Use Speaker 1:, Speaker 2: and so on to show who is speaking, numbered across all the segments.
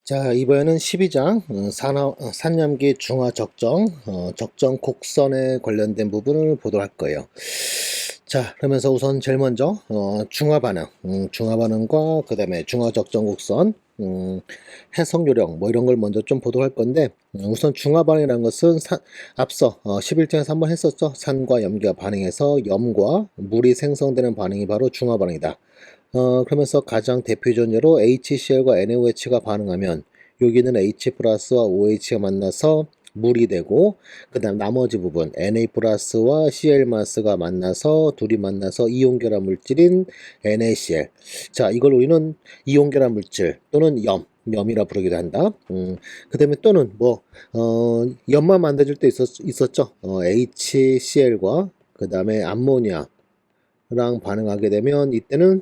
Speaker 1: 자, 이번에는 12장 산염기 중화 적정 곡선에 관련된 부분을 보도록 할 거예요. 자, 그러면서 우선 제일 먼저 중화 반응과 그 다음에 중화 적정 곡선, 해석 요령 뭐 이런 걸 먼저 좀 보도록 할 건데, 우선 중화 반응이라는 것은 앞서 11장에서 한번 했었죠. 산과 염기가 반응해서 염과 물이 생성되는 반응이 바로 중화 반응이다. 그러면서 가장 대표적인 예로 HCl과 NaOH가 반응하면 여기는 H 플러스와 OH가 만나서 물이 되고, 그 다음 나머지 부분 Na 플러스와 Cl 마스가 만나서 둘이 만나서 이온결합 물질인 NaCl. 자, 이걸 우리는 이온결합 물질 또는 염이라 부르기도 한다. 그 다음에 또는 염만 만들어질 때 있었죠. HCl과 그 다음에 암모니아랑 반응하게 되면 이때는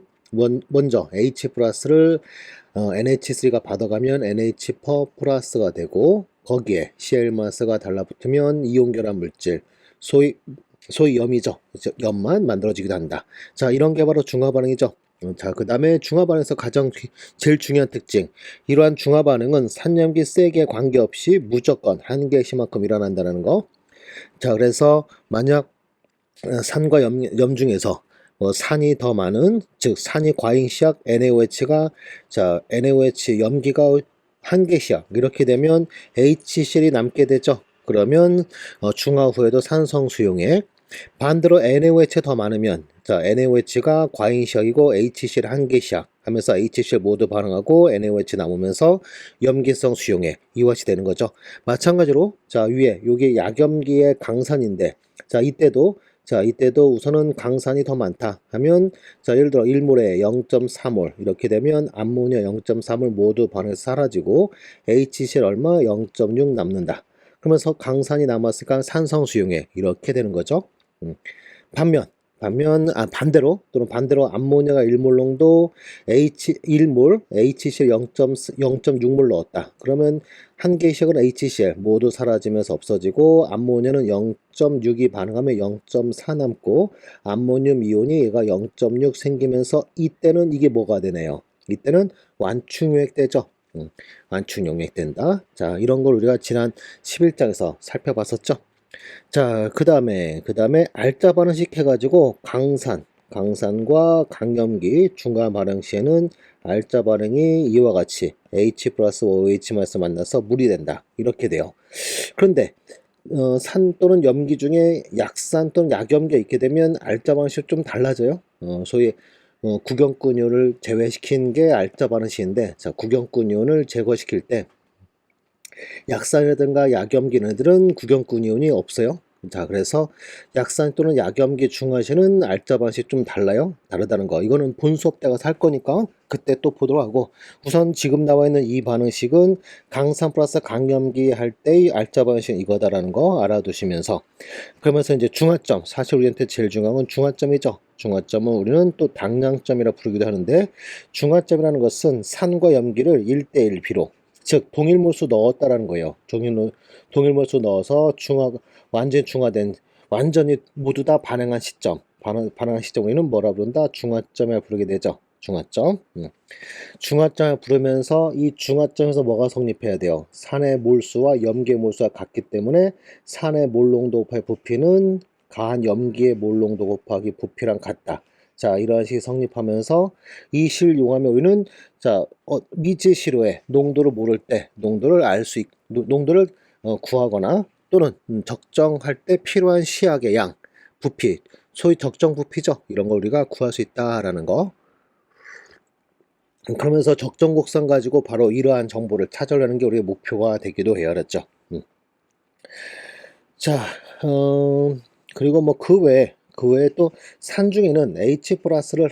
Speaker 1: 먼저 H 플러스를 NH3가 받아가면 NH4 플러스가 되고, 거기에 Cl 마스가 달라붙으면 이온결합 물질, 소위 염이죠. 염만 만들어지기도 한다. 자, 이런 게 바로 중화 반응이죠. 자, 그 다음에 중화 반응에서 제일 중요한 특징, 이러한 중화 반응은 산염기 세기에 관계없이 무조건 한 개씩만큼 일어난다는 거. 자, 그래서 만약 산과 염 중에서 산이 더 많은, 즉 산이 과잉 시약 NaOH가, 자, NaOH 염기가 한 개 시약 이렇게 되면 HCl이 남게 되죠. 그러면 중화 후에도 산성 수용액. 반대로 NaOH 더 많으면, 자, NaOH가 과잉 시약이고 HCl 한 개 시약 하면서 HCl 모두 반응하고 NaOH 남으면서 염기성 수용액, 이것이 되는 거죠. 마찬가지로 자, 위에 요게 약염기의 강산인데, 이때도 우선은 강산이 더 많다 하면, 자, 예를 들어 1몰에 0.4몰 이렇게 되면 암모니아 0.3몰 모두 반응해서 사라지고 HCl 얼마 0.6 남는다. 그러면서 강산이 남았으니까 산성 수용액 이렇게 되는 거죠. 반면 반대로 암모니아가 1몰 농도 H1몰 HCl 0.6몰 넣었다. 그러면 한 개씩은 HCl 모두 사라지면서 없어지고, 암모니아는 0.6이 반응하면 0.4 남고, 암모늄 이온이 얘가 0.6 생기면서 이때는 이게 뭐가 되네요. 이때는 완충용액 되죠. 완충용액 된다. 자, 이런 걸 우리가 지난 11장에서 살펴봤었죠. 자, 그 다음에 알짜 반응식 해가지고 강산과 강염기 중간 반응 시에는 알짜 반응이 이와 같이 H 플러스 OH 마스 만나서 물이 된다. 이렇게 돼요. 그런데 산 또는 염기 중에 약산 또는 약염기가 있게 되면 알짜 반응식이 좀 달라져요. 소위 구경꾼이온을 제외시킨 게 알짜 반응식인데, 자, 구경꾼이온을 제거시킬 때 약산이라든가 약염기 애들은 구경꾼이온이 없어요. 자, 그래서 약산 또는 약염기 중화시는 알짜 반응식 좀 다르다는 거. 이거는 본 수업 때 가서 할 거니까 그때 또 보도록 하고, 우선 지금 나와 있는 이 반응식은 강산 플러스 강염기 할 때의 알짜 반응식은 이거다라는 거 알아두시면서, 그러면서 이제 중화점, 사실 우리한테 제일 중요한 건 중화점이죠. 중화점은 우리는 또 당량점이라 부르기도 하는데, 중화점이라는 것은 산과 염기를 1대1 비로, 즉 동일몰수 넣었다라는 거예요. 동일몰수 넣어서 완전히 모두 다 반응한 시점, 반응한 시점 우리는 뭐라 부른다? 중화점이라 부르게 되죠. 중화점. 중화점을 부르면서 이 중화점에서 뭐가 성립해야 돼요? 산의 몰수와 염기의 몰수가 같기 때문에 산의 몰농도 곱하기 부피는 가한 염기의 몰농도 곱하기 부피랑 같다. 자, 이런 식이 성립하면서 이 실 이용하면 우리는, 자, 미지시로의 농도를 모를 때 농도를 구하거나, 또는 적정할 때 필요한 시약의 양, 부피, 소위 적정 부피죠. 이런 걸 우리가 구할 수 있다라는 거. 그러면서 적정 곡선 가지고 바로 이러한 정보를 찾으려는 게 우리의 목표가 되기도 해요. 그랬죠. 자, 그리고 뭐 그 외에 또 산 중에는 H 플러스를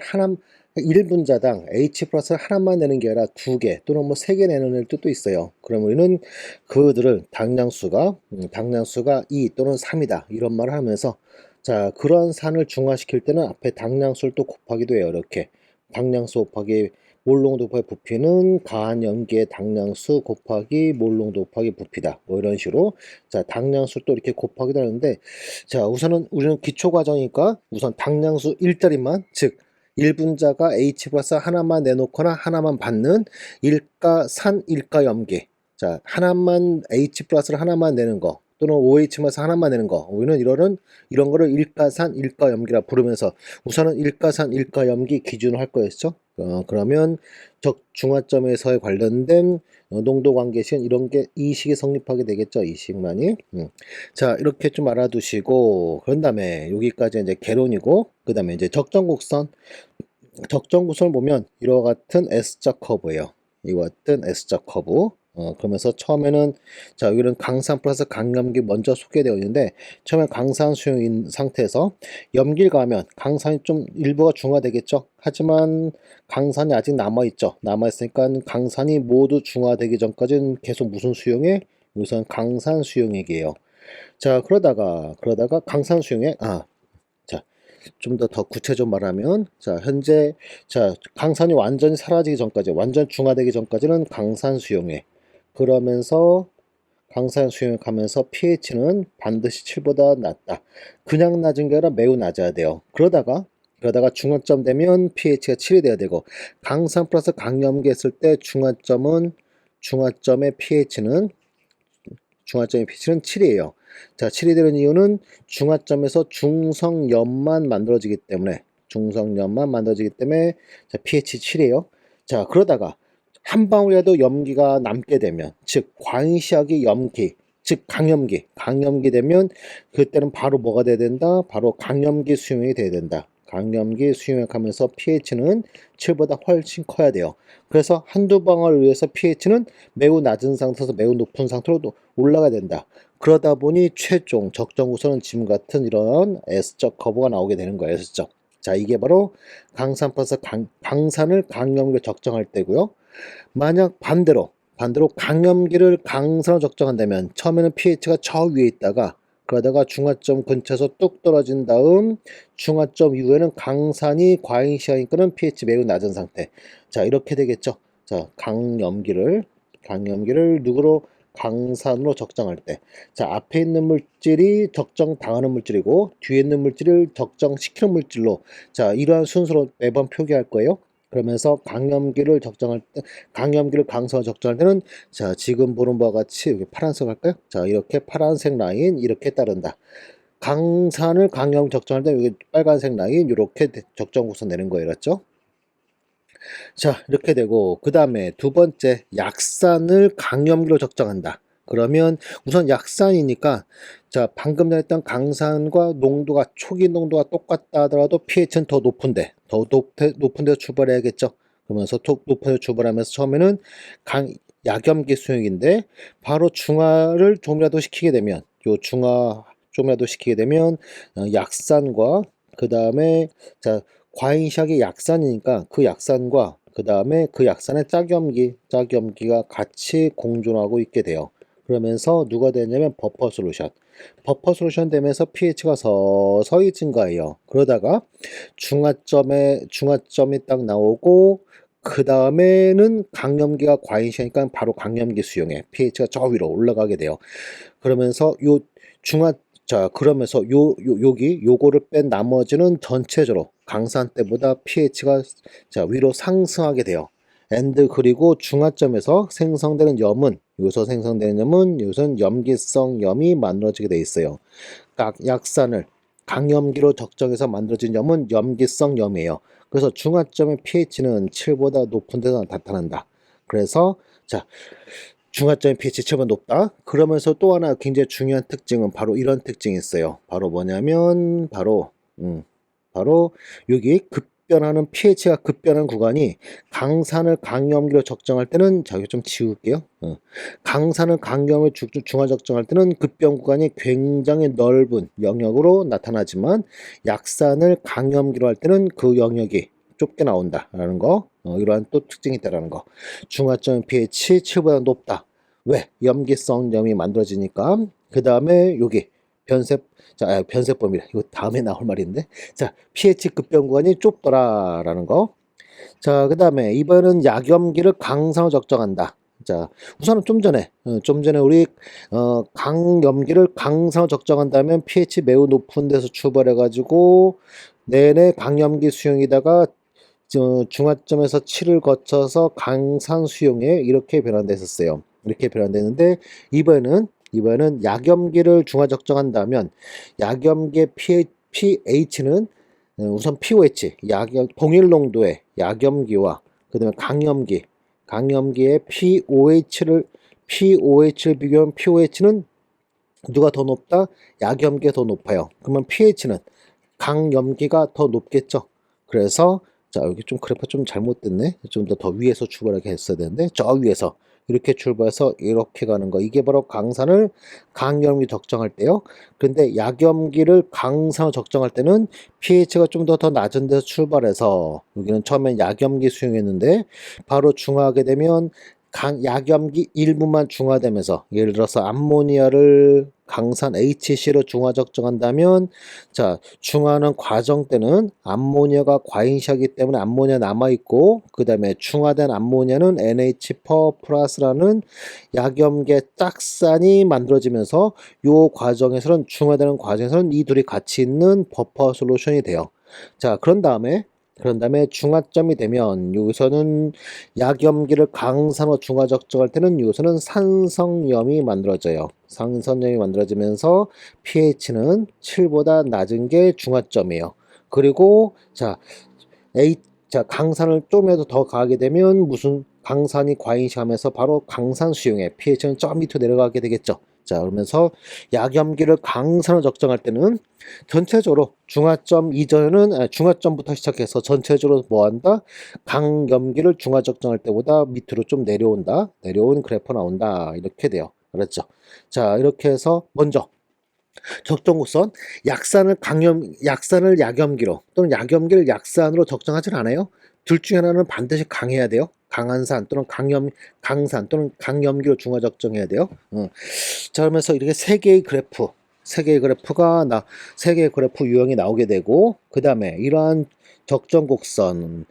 Speaker 1: 1분자당 H 플러스를 하나만 내는 게 아니라 2개 또는 뭐 3개 내는 애들도 있어요. 그러면 우리는 그들을 당량수가 2 또는 3이다 이런 말을 하면서, 자, 그런 산을 중화시킬 때는 앞에 당량수를 또 곱하기도 해요. 이렇게 당량수 곱하기 몰농도 곱하기 부피는 가한 염기의 당량수 곱하기 몰농도 곱하기 부피다. 뭐 이런 식으로, 자, 당량수를 또 이렇게 곱하기도 하는데, 자, 우선은 우리는 기초 과정이니까 우선 당량수 1자리만, 즉 일분자가 H 플러스 하나만 내놓거나 하나만 받는 일가산 일가염기. 자, 하나만 H 플러스를 하나만 내는 거 또는 OH 마이너스 하나만 내는 거, 우리는 이런 거를 일가산 일가염기라 부르면서 우선은 일가산 일가염기 기준으로 할 거였죠. 그러면 적중화점에서의 관련된 농도 관계식 이런 게 이 식이 성립하게 되겠죠. 이 식만이. 자, 이렇게 좀 알아두시고 그런 다음에 여기까지 이제 개론이고, 그 다음에 이제 적정곡선. 적정곡선을 보면 이와 같은 S자 커브예요. 이와 같은 S자 커브. 그러면서 처음에는, 자, 여기는 강산 플러스 강염기 먼저 소개되어 있는데, 처음에 강산 수용인 상태에서 염기를 가하면 강산이 좀 일부가 중화되겠죠. 하지만 강산이 아직 남아있죠. 남아있으니까 강산이 모두 중화되기 전까지는 계속 무슨 수용에? 우선 강산 수용액이에요. 자, 그러다가 강산 수용액, 자, 좀 더 구체적으로 말하면, 자, 현재, 자, 강산이 완전히 사라지기 전까지, 완전 중화되기 전까지는 강산 수용액. 그러면서 강산 수용하면서 pH는 반드시 7보다 낮다. 그냥 낮은 게 아니라 매우 낮아야 돼요. 그러다가 중화점 되면 pH가 7이 돼야 되고, 강산 플러스 강염기 했을 때 중화점의 pH는 7이에요. 자, 7이 되는 이유는 중화점에서 중성염만 만들어지기 때문에, 자, pH 7이에요. 자, 그러다가 한 방울이라도 염기가 남게 되면, 즉 광시약이 염기, 즉 강염기 되면 그때는 바로 뭐가 돼야 된다? 바로 강염기 수용이 돼야 된다. 강염기 수용하면서 pH는 7보다 훨씬 커야 돼요. 그래서 한두 방울을 위해서 pH는 매우 낮은 상태에서 매우 높은 상태로 올라가야 된다. 그러다 보니 최종 적정구선은 지금 같은 이런 S적 커브가 나오게 되는 거예요. S적. 자, 이게 바로 강산 플러스 강산을 강염기로 적정할 때고요. 만약 반대로 강염기를 강산으로 적정한다면 처음에는 pH가 저 위에 있다가 그러다가 중화점 근처에서 뚝 떨어진 다음 중화점 이후에는 강산이 과잉시하니까는 pH 매우 낮은 상태. 자, 이렇게 되겠죠. 자, 강염기를 누구로? 강산으로 적정할 때. 자, 앞에 있는 물질이 적정당하는 물질이고 뒤에 있는 물질을 적정시키는 물질로, 자, 이러한 순서로 매번 표기할 거예요. 그러면서 강염기를 강산으로 적정할 때는, 자, 지금 보는 바와 같이 여기 파란색 할까요? 자, 이렇게 파란색 라인 이렇게 따른다. 강산을 강염 적정할 때 여기 빨간색 라인 이렇게 적정구선 내는 거예요. 그렇죠? 자, 이렇게 되고 그 다음에 두 번째, 약산을 강염기로 적정한다. 그러면 우선 약산이니까, 자, 방금 전에 했던 강산과 농도가 초기 농도가 똑같다 하더라도 pH는 더 높은데 높은 데서 출발해야겠죠. 그러면서 높은 데서 출발하면서 처음에는 약염기 수용인데 바로 중화를 좀이라도 시키게 되면, 요 중화 좀이라도 시키게 되면 약산과 그 다음에, 자, 과잉시약이 약산이니까 그 약산과 그 다음에 그 약산의 짝염기가 같이 공존하고 있게 돼요. 그러면서 누가 되냐면 버퍼 솔루션 되면서 pH가 서서히 증가해요. 그러다가 중화점이 딱 나오고 그 다음에는 강염기가 과잉시하니까 바로 강염기 수용에 pH가 저 위로 올라가게 돼요. 그러면서 그러면서 요거를 뺀 나머지는 전체적으로 강산 때보다 pH가, 자, 위로 상승하게 돼요. 그리고 중화점에서 생성되는 염은, 여기서는 염기성 염이 만들어지게 돼 있어요. 약산을 강염기로 적정해서 만들어진 염은 염기성 염이에요. 그래서 중화점의 pH는 7보다 높은 데서 나타난다. 그래서, 자, 중화점의 pH 7보다 높다. 그러면서 또 하나 굉장히 중요한 특징은 바로 이런 특징이 있어요. 바로 뭐냐면 바로 여기 pH가 급변하는 구간이, 강산을 강염기로 적정할 때는, 자, 여기 좀 지울게요. 강산을 강염을 중화 적정할 때는 급변 구간이 굉장히 넓은 영역으로 나타나지만 약산을 강염기로 할 때는 그 영역이 좁게 나온다라는 거, 이러한 또 특징이 있다라는 거. 중화점 pH 7보다 높다. 왜? 염기성 염이 만들어지니까. 그 다음에 여기 변세법이라, 이거 다음에 나올 말인데, 자, pH 급변 구간이 좁더라라는 거. 자, 그 다음에 이번은 약염기를 강산으로 적정한다. 자, 우선은 좀 전에 우리 강염기를 강산으로 적정한다면 pH 매우 높은 데서 출발해 가지고 내내 강염기 수용이다가 중화점에서 7을 거쳐서 강산 수용에 이렇게 변환됐었어요. 이렇게 변환되는데 이번에는 약염기를 중화 적정한다면 약염기의 pH는 우선 pOH 동일 농도의 약염기와 그다음에 강염기의 pOH를 비교하면 pOH는 누가 더 높다? 약염기가 더 높아요. 그러면 pH는 강염기가 더 높겠죠. 그래서 자, 여기 좀 그래프 좀 잘못됐네. 좀 더 위에서 출발하게 했어야 되는데 저 위에서 이렇게 출발해서 이렇게 가는 거, 이게 바로 강산을 강염기 적정할 때요. 근데 약염기를 강산으로 적정할 때는 pH가 좀 더 낮은 데서 출발해서, 여기는 처음엔 약염기 수용했는데 바로 중화하게 되면 약염기 일부만 중화되면서, 예를 들어서 암모니아를 강산 HC로 중화 적정한다면, 자, 중화하는 과정 때는 암모니아가 과잉시하기 때문에 암모니아 남아있고, 그 다음에 중화된 암모니아는 NH4 플러스라는 약염계 짝산이 만들어지면서 요 과정에서는, 중화되는 과정에서는 이 둘이 같이 있는 버퍼 솔루션이 돼요. 자, 그런 다음에 중화점이 되면 여기서는 약염기를 강산으로 중화 적정할 때는 여기서는 산성염이 만들어져요. 산성염이 만들어지면서 pH는 7보다 낮은 게 중화점이에요. 그리고 자, 강산을 좀이라도 더 가게 되면 무슨 강산이 과잉시하면서 바로 강산 수용에 pH는 좀 밑으로 내려가게 되겠죠. 자, 그러면서 약염기를 강산으로 적정할 때는 전체적으로 중화점 이전에는 중화점부터 시작해서 전체적으로 뭐한다? 강염기를 중화 적정할 때보다 밑으로 좀 내려온 그래프 나온다. 이렇게 돼요. 그렇죠? 자, 이렇게 해서 먼저 적정곡선, 약산을 약염기로 또는 약염기를 약산으로 적정하진 않아요. 둘 중에 하나는 반드시 강해야 돼요. 강한 산 또는 강산 또는 강염기로 중화 적정해야 돼요. 자, 그러면서 이렇게 세 개의 그래프 유형이 나오게 되고, 그 다음에 이러한 적정곡선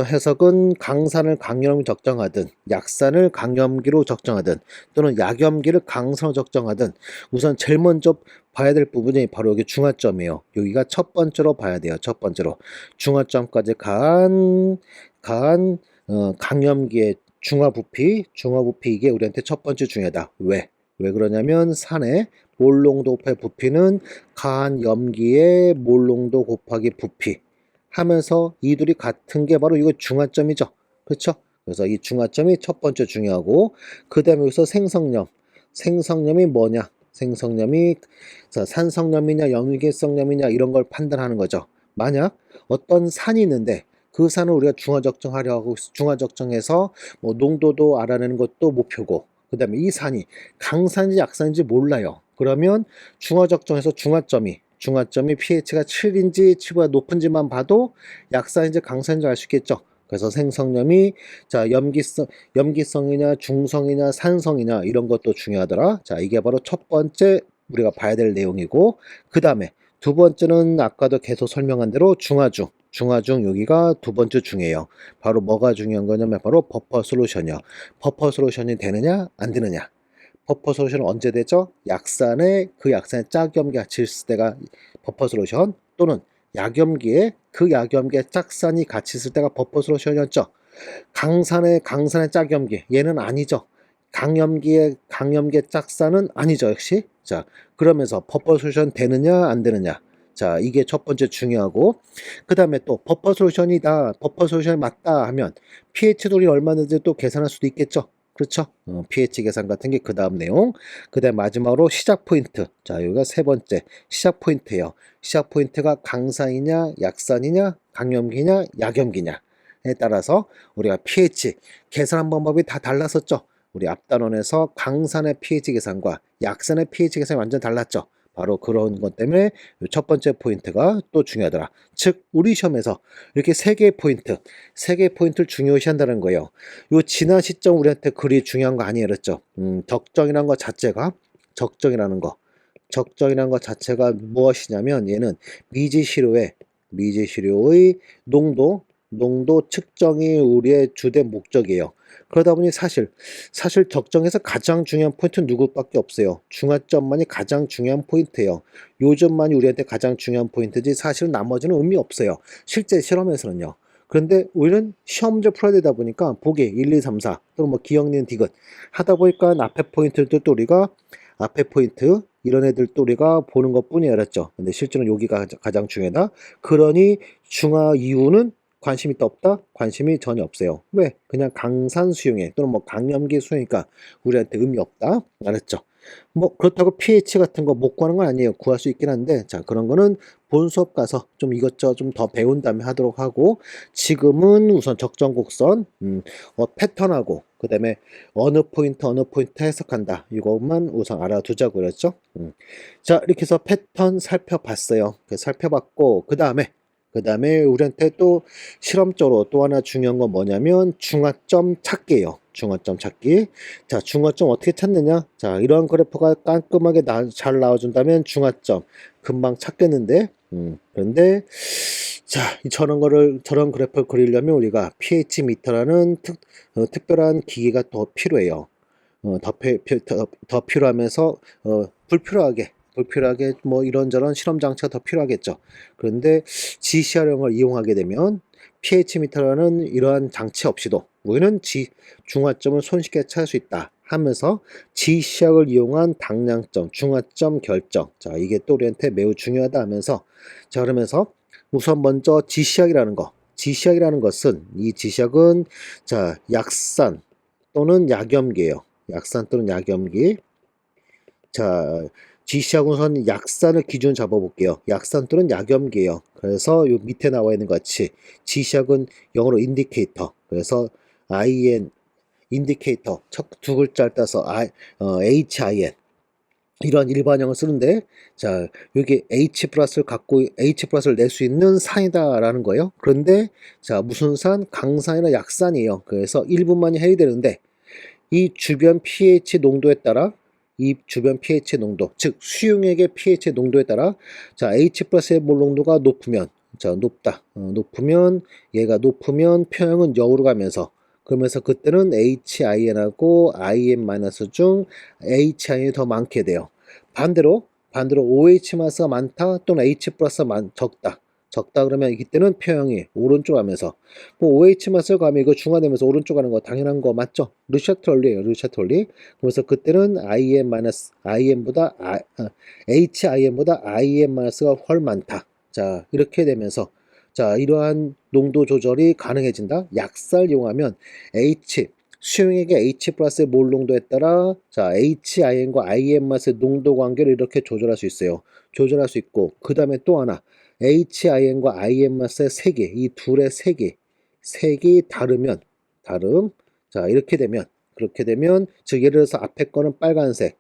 Speaker 1: 해석은 강산을 강염기 적정하든 약산을 강염기로 적정하든 또는 약염기를 강산으로 적정하든, 우선 제일 먼저 봐야 될 부분이 바로 여기 중화점이에요. 여기가 첫 번째로 봐야 돼요. 첫 번째로 중화점까지 간 강염기의 중화부피 이게 우리한테 첫 번째 중요하다. 왜 그러냐면 산의 몰농도 곱하기 부피는 간 염기의 몰농도 곱하기 부피 하면서 이둘이 같은 게 바로 이거 중화점이죠. 그렇죠? 그래서 이 중화점이 첫 번째 중요하고, 그 다음에 여기서 생성염이 뭐냐? 생성염이 산성염이냐 염기성염이냐 이런 걸 판단하는 거죠. 만약 어떤 산이 있는데 그 산을 우리가 중화 적정해서 뭐 농도도 알아내는 것도 목표고, 그 다음에 이 산이 강산인지 약산인지 몰라요. 그러면 중화 적정해서 중화점이 pH가 7인지 7보다 높은지만 봐도 약산인지 강산인지 알 수 있겠죠. 그래서 생성염이 자, 염기성이냐 중성이냐 산성이냐 이런 것도 중요하더라. 자, 이게 바로 첫 번째 우리가 봐야 될 내용이고, 그 다음에 두 번째는 아까도 계속 설명한 대로 중화중 여기가 두 번째 중요해요. 바로 뭐가 중요한 거냐면 바로 버퍼 솔루션이요. 버퍼 솔루션이 되느냐 안 되느냐. 버퍼 솔루션은 언제 되죠? 약산에 짝염기 같이 있을 때가 버퍼 솔루션, 또는 약염기에 짝산이 같이 있을 때가 버퍼 솔루션이었죠. 강산의 짝염기, 얘는 아니죠. 강염기의 짝산은 아니죠, 역시. 자, 그러면서 버퍼 솔루션 되느냐 안 되느냐. 자, 이게 첫 번째 중요하고, 그 다음에 또 버퍼 솔루션이 맞다 하면 pH도 우리 얼마든지 또 계산할 수도 있겠죠. 그렇죠? pH 계산 같은 게 그 다음 내용. 그 다음 마지막으로 시작 포인트. 자, 여기가 세 번째 시작 포인트예요. 시작 포인트가 강산이냐 약산이냐 강염기냐 약염기냐 에 따라서 우리가 pH 계산한 방법이 다 달랐었죠. 우리 앞단원에서 강산의 pH 계산과 약산의 pH 계산이 완전 달랐죠. 바로 그런 것 때문에 첫 번째 포인트가 또 중요하더라. 즉 우리 시험에서 이렇게 세 개의 포인트를 중요시한다는 거예요. 요 지난 시점 우리한테 그리 중요한 거 아니에요, 그랬죠? 적정이라는 것 자체가 무엇이냐면, 얘는 미지시료의 농도 측정이 우리의 주된 목적이에요. 그러다 보니 사실 적정에서 가장 중요한 포인트는 누구밖에 없어요. 중화점만이 가장 중요한 포인트예요. 요점만이 우리한테 가장 중요한 포인트지 사실 나머지는 의미 없어요. 실제 실험에서는요. 그런데 우리는 시험 문제 풀어야 되다 보니까 보기 1, 2, 3, 4 또는 뭐 기억, 니은, 디귿 하다 보니까 앞에 포인트들도 우리가 앞에 포인트 이런 애들도 우리가 보는 것뿐이 알았죠. 근데 실제로는 여기가 가장 중요하다. 그러니 중화 이후는 관심이 있다 없다? 관심이 전혀 없어요. 왜? 그냥 강산 수용해 또는 뭐 강염기 수용이니까 우리한테 의미 없다. 알았죠? 뭐 그렇다고 pH 같은 거 못 구하는 건 아니에요. 구할 수 있긴 한데 자 그런 거는 본 수업 가서 좀 이것저것 좀 더 배운 다음에 하도록 하고 지금은 우선 적정 곡선 패턴하고 그 다음에 어느 포인트 해석한다 이것만 우선 알아두자고 그랬죠. 자 이렇게 해서 패턴 살펴봤어요. 살펴봤고 그 다음에 우리한테 또 실험적으로 또 하나 중요한 건 뭐냐면 중화점 찾기예요. 중화점 찾기. 자, 중화점 어떻게 찾느냐? 자, 이러한 그래프가 깔끔하게 잘 나와준다면 중화점 금방 찾겠는데, 그런데 자, 저런 그래프를 그리려면 우리가 pH 미터라는 특별한 기기가 더 필요해요. 더 필요하면서 불필요하게 뭐 이런저런 실험 장치가 더 필요하겠죠. 그런데 GCR형을 이용하게 되면 pH 미터라는 이러한 장치 없이도 우리는 중화점을 손쉽게 찾을 수 있다 하면서 GCR을 이용한 당량점, 중화점 결정. 자, 이게 또 우리한테 매우 중요하다 하면서 자, 그러면서 우선 먼저 GCR이라는 것은 이 GCR은 자, 약산 또는 약염기예요. 약산 또는 약염기. 자, G시하고 우선 약산을 기준 잡아볼게요. 약산 또는 약염기예요. 그래서 요 밑에 나와 있는 것 같이 G시하고는 영어로 인디케이터. 그래서 IN 인디케이터 첫 두 글자를 따서 HIN 이런 일반형을 쓰는데 자 여기 H 플러스를 낼 수 있는 산이다라는 거예요. 그런데 자 무슨 산? 강산이나 약산이에요. 그래서 1분만이 해야 되는데 이 주변 pH 농도에 따라 이 주변 pH 농도, 즉 수용액의 pH 농도에 따라 자 H 플러스의 몰 농도가 높으면 자 높으면 얘가 높으면 표형은 0으로 가면서 그러면서 그때는 HIN하고 IN 마이너스 중 HIN이 더 많게 돼요. 반대로 OH 마스가 많다 또는 H 플러스가 적다 그러면 이때는 표형이 오른쪽 하면서 뭐 OH 마스를 가면 이거 중화되면서 오른쪽 가는 거 당연한 거 맞죠? 루샤트 원리예요. 루샤트 원리. 그래서 그때는 HIN보다 IN 마스가 훨 많다. 자 이렇게 되면서 자 이러한 농도 조절이 가능해진다. 약살 이용하면 수용액의 H 플러스의 몰 농도에 따라 자 HIN과 IN 마스의 농도 관계를 이렇게 조절할 수 있어요. 조절할 수 있고 그 다음에 또 하나 HIN과 IN 마스의 색이 이 둘의 색이 자 그렇게 되면 즉 예를 들어서 앞에 거는 빨간색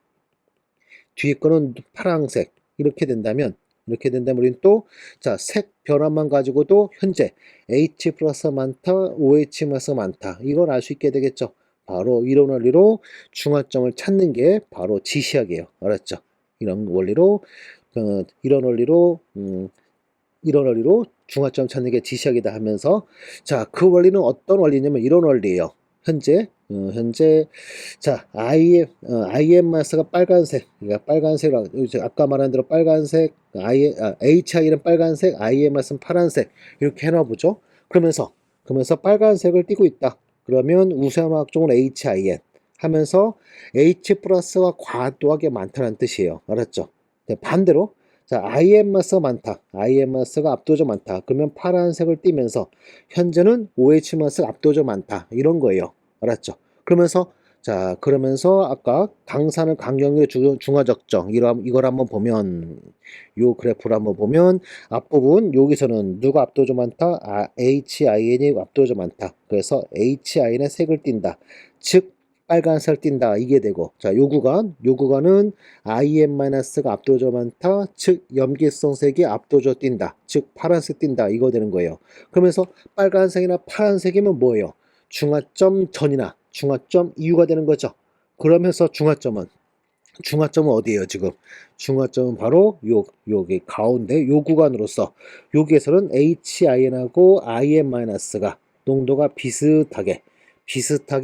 Speaker 1: 뒤에 거는 파란색 이렇게 된다면 우리는 또 자 색 변화만 가지고도 현재 H 플러스 많다 OH 마스 많다 이걸 알 수 있게 되겠죠. 바로 이런 원리로 중화점을 찾는 게 바로 지시학이에요. 알았죠? 이런 원리로 중화점 찾는 게 지시학이다 하면서 자 그 원리는 어떤 원리냐면 이런 원리예요. 현재 자 IM 마스가 빨간색 그러니까 아까 말한 대로 빨간색 HI는 빨간색 IM 마스는 파란색 이렇게 해놔보죠. 그러면서 빨간색을 띠고 있다. 그러면 우선화학적으로 HIN 하면서 H 플러스가 과도하게 많다는 뜻이에요. 알았죠? 네, 반대로 자, IM 마스가 많다. IM 마스가 압도적 많다. 그러면 파란색을 띠면서 현재는 OH 마스가 압도적 많다. 이런 거예요. 알았죠? 그러면서 아까 강산을 강경의 중화적정 이걸 한번 보면 요 그래프를 한번 보면 앞부분 여기서는 누가 압도적 많다? HIN이 압도적 많다. 그래서 HIN의 색을 띈다. 즉 빨간색 띈다 이게 되고 자 요 구간은 IN-가 압도적 많다 즉 염기성색이 압도적 띈다 즉 파란색 띈다 이거 되는 거예요. 그러면서 빨간색이나 파란색이면 뭐예요? 중화점 전이나 중화점 이후가 되는 거죠. 그러면서 중화점은 어디예요 지금? 중화점은 바로 여기 가운데 요 구간으로서 여기에서는 HIN하고 IN-가 농도가 비슷하게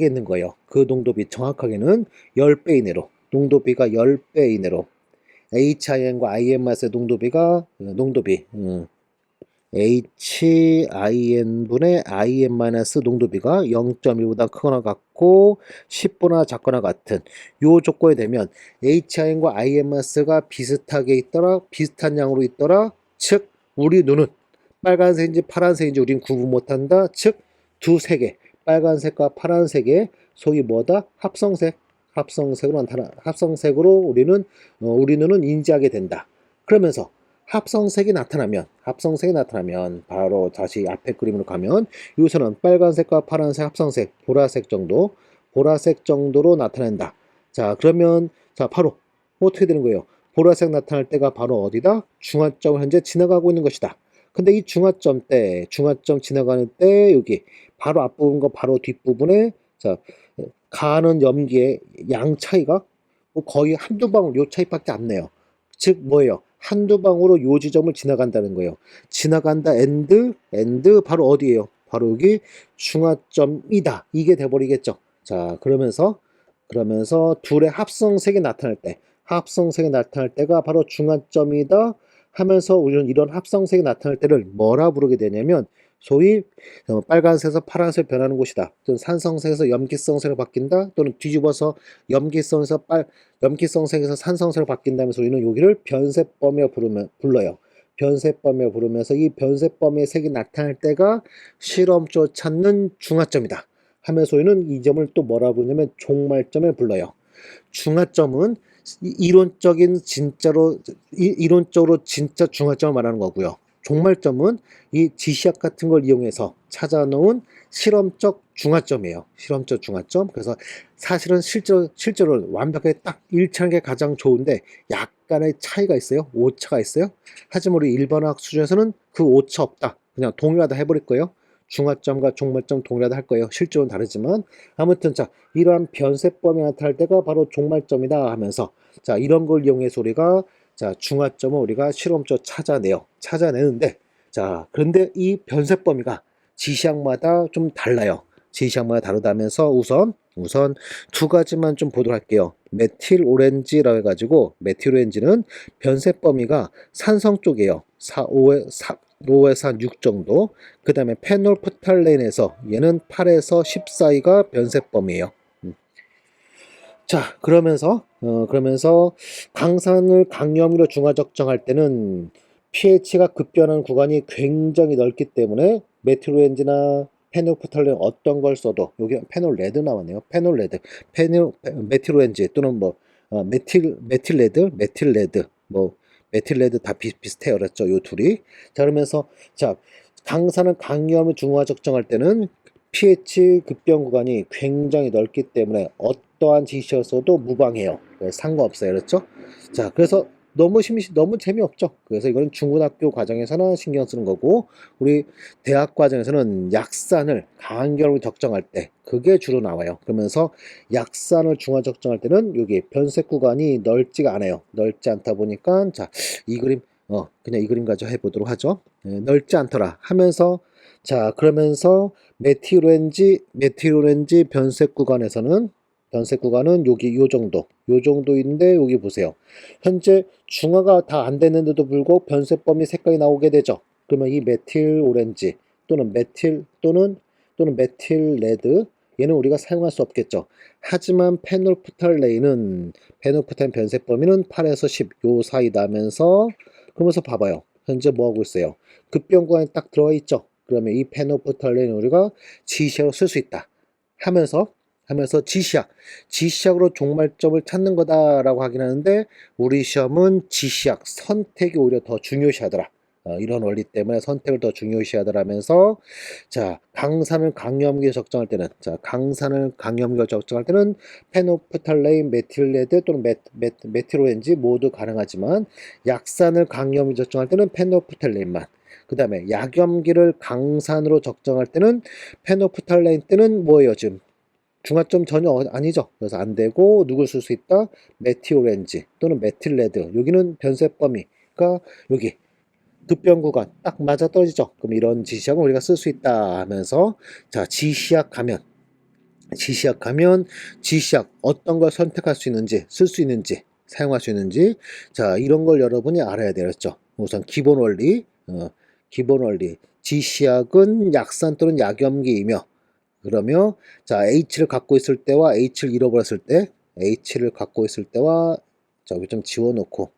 Speaker 1: 있는 거예요. 그 농도비 정확하게는 10배 이내로 농도비가 10배 이내로 HIN과 IN-의 농도비 HIN분의 IN- 농도비가 0.1보다 크거나 같고 10보다 작거나 같은 요 조건이 되면 HIN과 IN-가 비슷하게 있더라, 비슷한 양으로 있더라. 즉 우리 눈은 빨간색인지 파란색인지 우린 구분 못한다. 즉 두세 개, 빨간색과 파란색의 소위 뭐다? 합성색으로 우리 눈은 인지하게 된다. 그러면서 합성색이 나타나면 바로 다시 앞에 그림으로 가면 여기서는 빨간색과 파란색 합성색 보라색 정도로 나타낸다. 자, 그러면 자, 바로 어떻게 되는 거예요? 보라색 나타날 때가 바로 어디다? 중화점을 현재 지나가고 있는 것이다. 근데 이 중화점 지나가는 때 여기 바로 앞부분과 바로 뒷부분에 자, 가는 염기의 양 차이가 뭐 거의 한두 방울 요 차이밖에 안 나요. 즉 뭐예요? 한두 방울로 요 지점을 지나간다는 거예요. 지나간다 엔드 바로 어디예요? 바로 여기 중화점이다. 이게 돼버리겠죠. 자, 그러면서 둘의 합성색이 나타날 때가 바로 중화점이다 하면서 우리는 이런 합성색이 나타날 때를 뭐라 부르게 되냐면 소위 빨간색에서 파란색 변하는 곳이다. 또는 산성색에서 염기성색으로 바뀐다. 또는 뒤집어서 염기성색에서 산성색으로 바뀐다면서 우리는 여기를 변색범위라 불러요. 변색범위라 부르면서 이 변색범위의 색이 나타날 때가 실험조 찾는 중화점이다. 하면서 우리는 이 점을 또 뭐라 부르냐면 종말점을 불러요. 중화점은 이론적으로 진짜 중화점을 말하는 거고요. 종말점은 이 지시학 같은 걸 이용해서 찾아놓은 실험적 중화점이에요. 실험적 중화점. 그래서 사실은 실제로 완벽하게 딱 일치하는 게 가장 좋은데 약간의 차이가 있어요. 오차가 있어요. 하지만 우리 일반화학 수준에서는 그 오차 없다. 그냥 동일하다 해버릴 거예요. 중화점과 종말점 동일하다 할 거예요. 실제로는 다르지만 아무튼 자 이러한 변색범위 나타날 때가 바로 종말점이다 하면서 자 이런 걸 이용해서 우리가 자 중화점을 우리가 실험적으로 찾아내는데 자 그런데 이 변색 범위가 지시학마다 좀 달라요. 지시학마다 다르다면서 우선 두 가지만 좀 보도록 할게요. 메틸 오렌지라고 해가지고 메틸 오렌지는 변색 범위가 산성 쪽이에요. 5에서 한 6 정도. 그 다음에 페놀프탈렌에서 얘는 8에서 10 사이가 변색 범위예요. 자, 그러면서 강산을 강염으로 중화 적정할 때는 pH가 급변하는 구간이 굉장히 넓기 때문에 메틸오렌지나 페놀프탈렌 어떤 걸 써도 여기 페놀레드 나왔네요. 메틸오렌지 또는 뭐 메틸레드 뭐 메틸레드 다 비슷해요. 그랬죠. 요 둘이. 자, 그러면서 자, 강산은 강염을 중화 적정할 때는 pH 급변 구간이 굉장히 넓기 때문에 어떠한 지시였어도 무방해요. 상관없어요. 그렇죠? 자, 그래서 너무 재미없죠. 그래서 이거는 중고등학교 과정에서는 신경 쓰는 거고, 우리 대학 과정에서는 약산을 강한결로 적정할 때, 그게 주로 나와요. 그러면서 약산을 중화 적정할 때는 여기 변색 구간이 넓지가 않아요. 넓지 않다 보니까, 자, 이 그림, 그냥 이 그림 가지고 해보도록 하죠. 넓지 않더라 하면서, 자, 그러면서 메틸오렌지 변색 구간은 여기 요 정도인데 여기 보세요. 현재 중화가 다 안 됐는데도 불구하고 변색범위 색깔이 나오게 되죠. 그러면 이 메틸오렌지 또는 메틸레드 얘는 우리가 사용할 수 없겠죠. 하지만 페놀프탈렌 변색 범위는 8에서 10 요 사이 나면서 그러면서 봐봐요. 현재 뭐 하고 있어요? 급변 구간에 딱 들어가 있죠. 그러면 이 페놀프탈렌을 우리가 지시학으로 쓸 수 있다. 하면서 지시학으로 종말점을 찾는 거다라고 하긴 하는데 우리 시험은 지시학 선택이 오히려 더 중요시하더라. 이런 원리 때문에 선택을 더 중요시하더라면서 자 강산을 강염기로 적정할 때는 페노프탈레인, 메틸레드 또는 메틸오렌지 모두 가능하지만 약산을 강염기 적정할 때는 페노프탈레인만 그 다음에 약염기를 강산으로 적정할 때는 페노프탈레인 때는 뭐예요 지금 중화점 전혀 아니죠. 그래서 안 되고 누굴 쓸 수 있다? 메틸오렌지 또는 메틸레드. 여기는 변색 범위가 여기 급변 구간 딱 맞아 떨어지죠. 그럼 이런 지시학을 우리가 쓸 수 있다 하면서 자 지시학 가면 지시학 어떤 걸 선택할 수 있는지 쓸 수 있는지 사용할 수 있는지 자 이런 걸 여러분이 알아야 되겠죠. 우선 기본 원리 기본 원리. 지시약은 약산 또는 약염기이며, 그러며 자 H를 갖고 있을 때와 H를 잃어버렸을 때, H를 갖고 있을 때와 저기 좀 지워놓고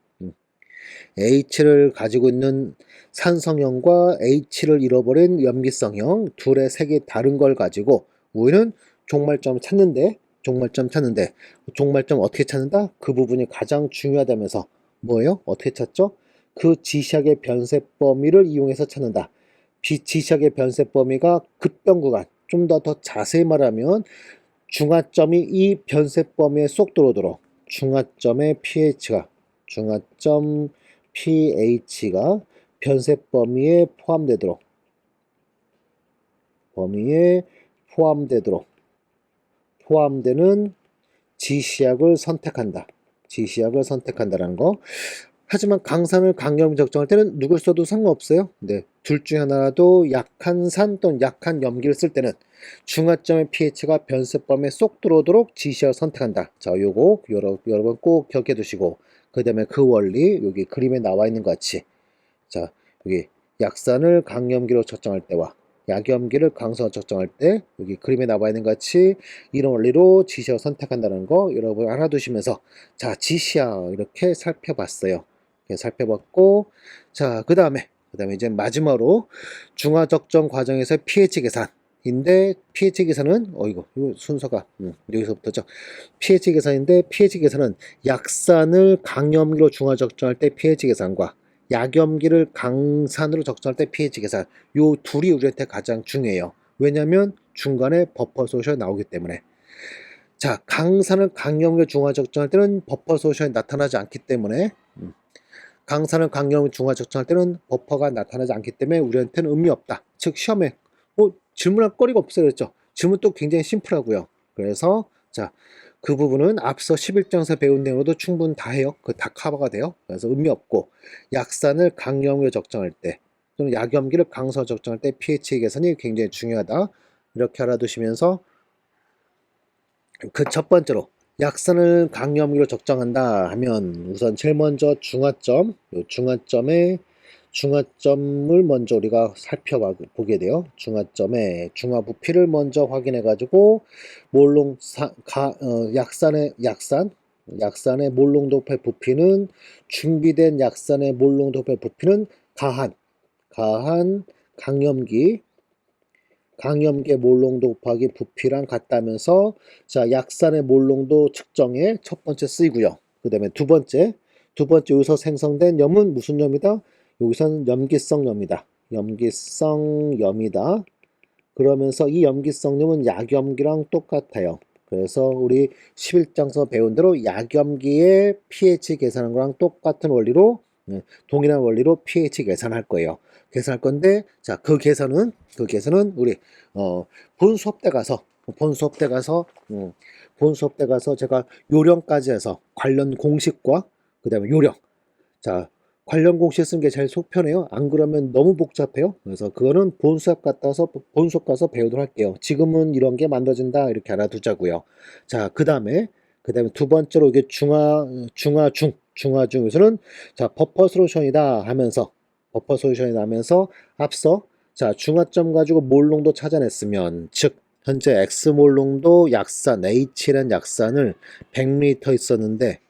Speaker 1: H를 가지고 있는 산성형과 H를 잃어버린 염기성형 둘의 색이 다른 걸 가지고 우리는 종말점 찾는데, 종말점 어떻게 찾는다? 그 부분이 가장 중요하다면서 뭐예요? 어떻게 찾죠? 그 지시학의 변세 범위를 이용해서 찾는다. 지시학의 변세 범위가 급변 구간, 좀 더 자세히 말하면 중화점이 이 변세 범위에 쏙 들어오도록 중화점의 pH가 변세 범위에 포함되는 지시약을 선택한다라는 거. 하지만 강산을 강염 적정할 때는 누굴 써도 상관없어요. 네, 둘 중에 하나라도 약한 산 또는 약한 염기를 쓸 때는 중화점의 pH가 변세 범위에 쏙 들어오도록 지시약을 선택한다. 자, 요거 여러분 꼭 기억해 두시고, 그 다음에 그 원리 여기 그림에 나와 있는 것 같이, 자 여기 약산을 강염기로 적정할 때와 약염기를 강성으로 적정할 때 여기 그림에 나와 있는 것 같이 이런 원리로 지시약을 선택한다는 거 여러분 알아두시면서, 자 지시약 이렇게 살펴봤어요. 살펴봤고, 자 그 다음에 이제 마지막으로 중화 적정 과정에서 pH 계산인데, pH 계산은 이거 순서가 여기서부터죠. pH 계산은 약산을 강염기로 중화 적정할 때 pH 계산과 약염기를 강산으로 적정할 때 pH 계산, 요 둘이 우리한테 가장 중요해요. 왜냐면 중간에 버퍼 솔루션이 나오기 때문에. 자, 강산을 강염기로 중화 적정할 때는 버퍼 솔루션이 나타나지 않기 때문에, 강산을 강염기로 중화 적정할 때는 버퍼가 나타나지 않기 때문에 우리한테는 의미 없다. 즉 시험에 질문할 거리가 없어요. 그랬죠. 질문도 굉장히 심플하고요. 그래서 자, 그 부분은 앞서 11장에서 배운 내용으로도 충분히 다 해요. 그 다 커버가 돼요. 그래서 의미 없고, 약산을 강염기로 적정할 때 또는 약염기를 강성으로 적정할 때 pH 계산이 굉장히 중요하다. 이렇게 알아두시면서, 그 첫 번째로 약산을 강염기로 적정한다 하면 우선 제일 먼저 중화점을 먼저 우리가 살펴보게 돼요. 중화점의 중화 부피를 먼저 확인해 가지고 약산의 몰롱도파 부피는, 준비된 약산의 몰롱도파 부피는 가한 강염기의 몰롱도 곱하기 부피랑 같다면서, 자 약산의 몰롱도 측정에 첫 번째 쓰이고요. 그 다음에 두 번째 여기서 생성된 염은 무슨 염이다? 여기서는 염기성염이다. 그러면서 이 염기성염은 약염기랑 똑같아요. 그래서 우리 11장에서 배운 대로 약염기의 pH 계산한 거랑 똑같은 원리로, 동일한 원리로 pH 계산할 거예요. 계산할 건데, 자 그 계산은 우리 본 수업 때 가서 제가 요령까지 해서 관련 공식과 그 다음에 요령, 자 관련 공식 쓰는 게 제일 속 편해요. 안 그러면 너무 복잡해요. 그래서 그거는 본 수업 가서 배우도록 할게요. 지금은 이런 게 만들어진다 이렇게 알아두자고요. 자 그 다음에 두 번째로 이게 중화중에서는 자 버퍼 솔루션이다 하면서 앞서 자 중화점 가지고 몰롱도 찾아냈으면, 즉 현재 X몰롱도 약산 H라는 약산을 100ml 있었는데,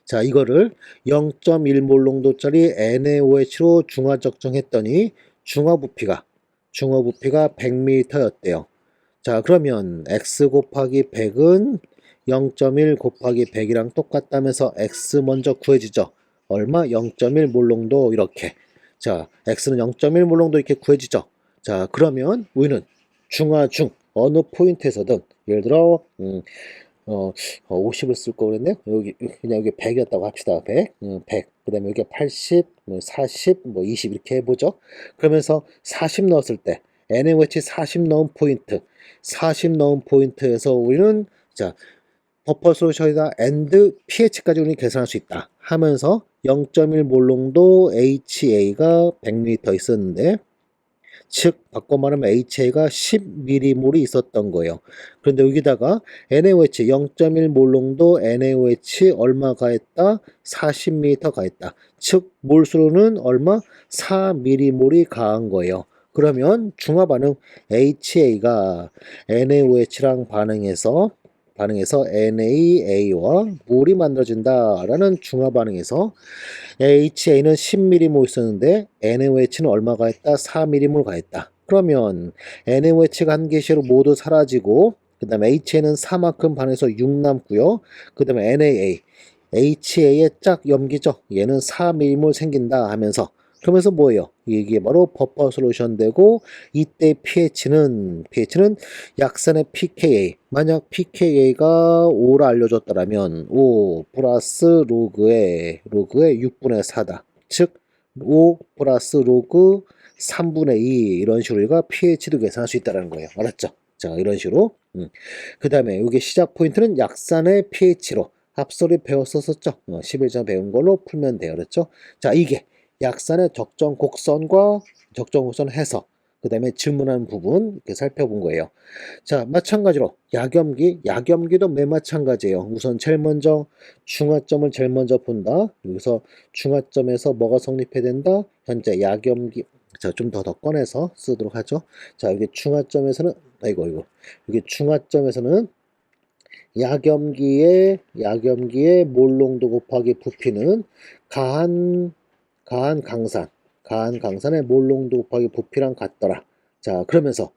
Speaker 1: 자 이거를 0.1몰롱도짜리 NaOH로 중화 적정했더니 중화 부피가 100ml였대요. 자 그러면 X 곱하기 100은 0.1 곱하기 100이랑 똑같다면서 X 먼저 구해지죠. 얼마? 0.1몰롱도 이렇게. 자 X는 0.1몰롱도 이렇게 구해지죠. 자 그러면 우리는 중화중 어느 포인트에서든, 예를 들어 50을 쓸 거 그랬네. 그냥 여기 100이었다고 합시다. 100. 그 다음에 여기 80, 40, 20 이렇게 해보죠. 그러면서 40 넣었을 때, NaOH 40 넣은 포인트에서 우리는 자 버퍼 솔루션이다 and pH까지 우리는 계산할 수 있다 하면서 0.1몰롱도 HA가 100ml 있었는데, 즉 바꿔 말하면 HA가 10mm몰이 있었던 거예요. 그런데 여기다가 NaOH 0.1 몰롱도 NaOH 얼마 가했다? 40ml 가했다. 즉 몰수로는 얼마? 4mm몰이 가한 거예요. 그러면 중화 반응 HA가 NaOH랑 반응해서 NaA와 물이 만들어진다라는 중화 반응에서 HA는 10mm몰 있었는데 NaOH는 얼마 가했다? 4mm몰 가했다. 그러면 NaOH가 한 개시로 모두 사라지고 그 다음에 HA는 4만큼 반해서 6 남고요. 그 다음에 HA의 짝 염기죠. 얘는 4mm몰 생긴다 하면서 그러면서 뭐예요? 이게 바로 버퍼 솔루션 되고 이때 pH는 약산의 pKa. 만약 pKa가 5라 알려줬더라면 5 플러스 로그의 6분의 4다. 즉 5 플러스 로그 3분의 2 이런 식으로 우리가 pH도 계산할 수 있다는 거예요. 알았죠? 자, 이런 식으로. 그 다음에 이게 시작 포인트는 약산의 pH로 앞서리 배웠었죠. 11점 배운 걸로 풀면 돼요. 그렇죠? 자, 이게 약산의 적정 곡선과 적정 곡선 해석, 그 다음에 질문하는 부분 이렇게 살펴본 거예요. 자, 마찬가지로 약염기도 맨 마찬가지예요. 우선 제일 먼저 중화점을 제일 먼저 본다. 여기서 중화점에서 뭐가 성립해야 된다? 현재 약염기. 자, 좀 더 꺼내서 쓰도록 하죠. 자, 여기 중화점에서는 여기 중화점에서는 약염기의 몰농도 곱하기 부피는 가한 강산의 몰농도 곱하기 부피랑 같더라. 자, 그러면서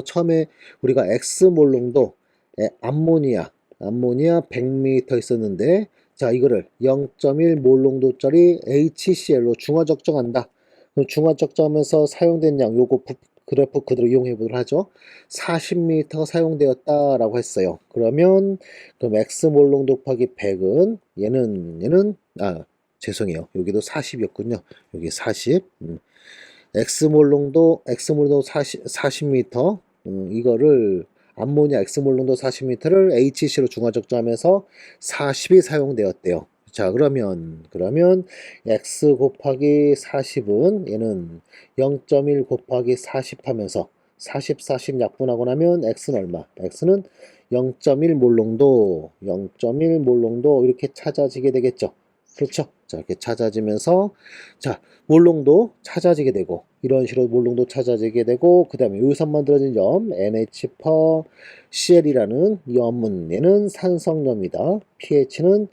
Speaker 1: 처음에 우리가 X몰농도 암모니아 100ml 있었는데, 자, 이거를 0.1 몰농도짜리 HCl로 중화 적정한다. 그럼 중화 적정하면서 사용된 양 요거 그래프 그대로 이용해 보도록 하죠. 40m가 사용되었다라고 했어요. 그럼 X몰농도 곱하기 100은 얘는 죄송해요. 여기도 40이었군요. 여기 40. X몰농도 40m. 이거를 암모니아 X몰농도 40m를 HC로 중화 적정하면서 40이 사용되었대요. 자, 그러면 X 곱하기 40은 얘는 0.1 곱하기 40 하면서 40 약분하고 나면 X는 얼마? X는 0.1 몰농도 이렇게 찾아지게 되겠죠. 그렇죠? 자, 이렇게 찾아지면서 자, 몰롱도 찾아지게 되고 이런 식으로 몰롱도 찾아지게 되고 그 다음에 여기서 만들어진 염 NH4Cl이라는 염은 얘는 산성염이다. pH는